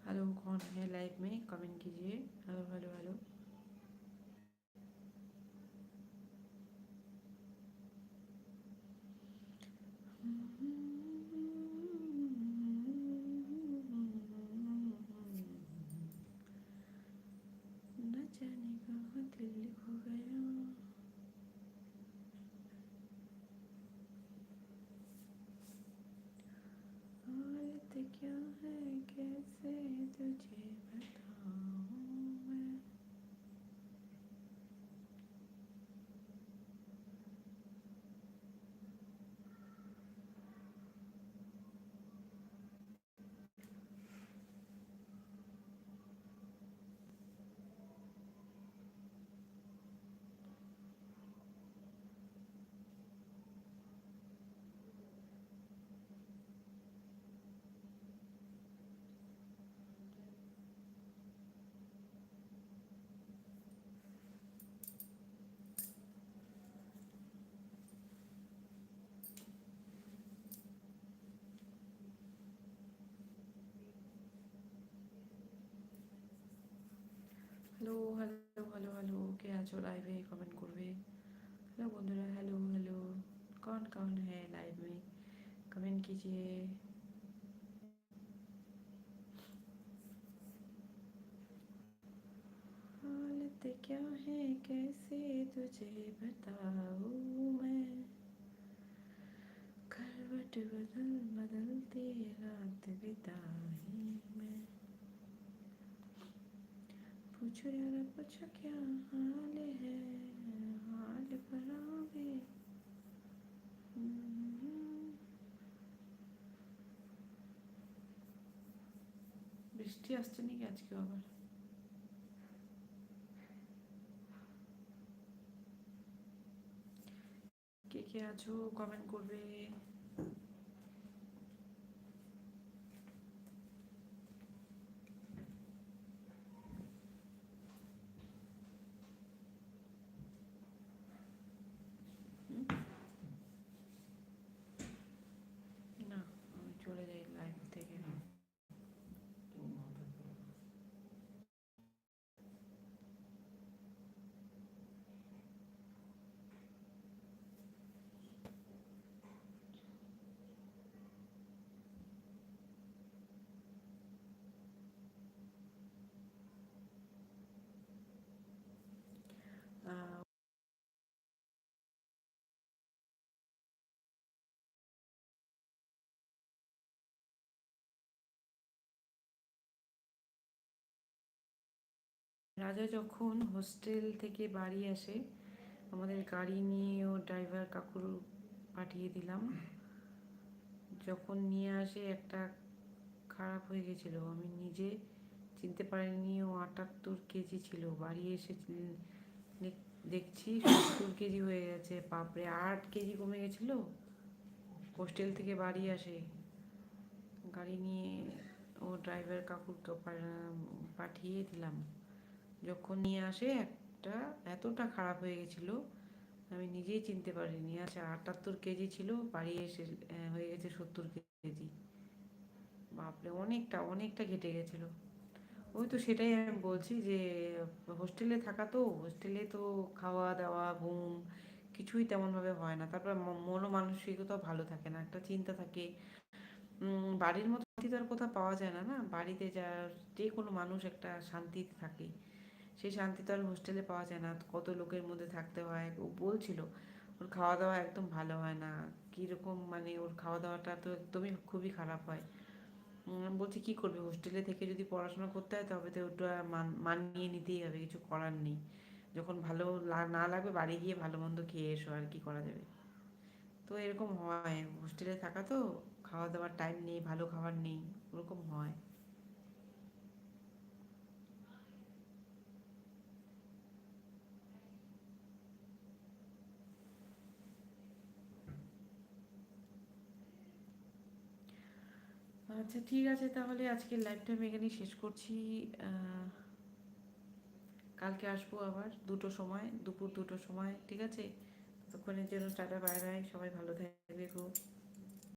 Hello, कौन है live में? कमेंट कीजिए। Hello hello hello. न जाने कहाँ दिल खो गया। हालत क्या है, कैसे तुझे बताऊं मैं। হ্যালো হ্যালো হ্যালো হ্যালো, কে আছো লাইভে? কমেন্ট করবে। हेलो बंधुरा, हेलो हेलो। कौन कौन है लाइव में? कमेंट कीजिए। हालत क्या है, कैसे तुझे बताऊं मैं। करवट बदल बदलती रात बिताई मैं। पूछो यारा, पूछो क्या हाल है, हाल बनावे। বৃষ্টি আসছে নাকি আজকে আবার? কে কে আছো কমেন্ট করবে। না, আমি চলে যাই লাইভ থেকে। রাজা যখন হোস্টেল থেকে বাড়ি আসে, আমাদের গাড়ি নিয়ে ও ড্রাইভার কাকুর পাঠিয়ে দিলাম। যখন নিয়ে আসে একটা খারাপ হয়ে গেছিলো, আমি নিজে চিনতে পারিনি। ও 78 কেজি ছিল। বাড়ি এসে দেখছি 70 কেজি হয়ে গেছে। বাপরে, 8 কেজি কমে গেছিলো। হোস্টেল থেকে বাড়ি আসে গাড়ি নিয়ে, ও ড্রাইভার কাকুরকে পাঠিয়ে দিলাম। যখন নিয়ে আসে একটা, এতটা খারাপ হয়ে গেছিলো আমি নিজেই চিনতে পারিনি। আচ্ছা, 78 কেজি ছিল, বাড়ি এসে হয়ে গেছে 70 কেজি। বাপরে, অনেকটা অনেকটা ঘেটে গেছিলো। ওই তো সেটাই আমি বলছি যে হোস্টেলে থাকা, তো হোস্টেলে তো খাওয়া দাওয়া ঘুম কিছুই তেমনভাবে হয় না। তারপর মনোমানসিকতাও ভালো থাকে না, একটা চিন্তা থাকে। বাড়ির মতো শান্তি তো আর কোথাও পাওয়া যায় না। না, বাড়িতে যা যে কোনো মানুষ একটা শান্তিতে থাকে, সেই শান্তি তো আর হোস্টেলে পাওয়া যায় না। কত লোকের মধ্যে থাকতে হয়। ও বলছিল ওর খাওয়া দাওয়া একদম ভালো হয় না। কীরকম মানে, ওর খাওয়া দাওয়াটা তো একদমই খুবই খারাপ হয়। বলছি কী করবে, হোস্টেলে থেকে যদি পড়াশোনা করতে হয় তবে তো ওটা মানিয়ে নিতেই হবে, কিছু করার নেই। যখন ভালো না লাগবে বাড়ি গিয়ে ভালো মন্দ খেয়ে এসো, আর কি করা যাবে। তো এরকম হয় হোস্টেলে থাকা, তো খাওয়া দাওয়ার টাইম নেই, ভালো খাবার নেই, ওরকম হয়। আচ্ছা ঠিক আছে, তাহলে আজকের লাইভটা আমি এখানেই শেষ করছি। কালকে আসবো আবার 2টো সময়, দুপুর 2টোর সময়, ঠিক আছে? ততক্ষণের জন্য টাটা, বাই বাই, সবাই ভালো থাকবে খুব।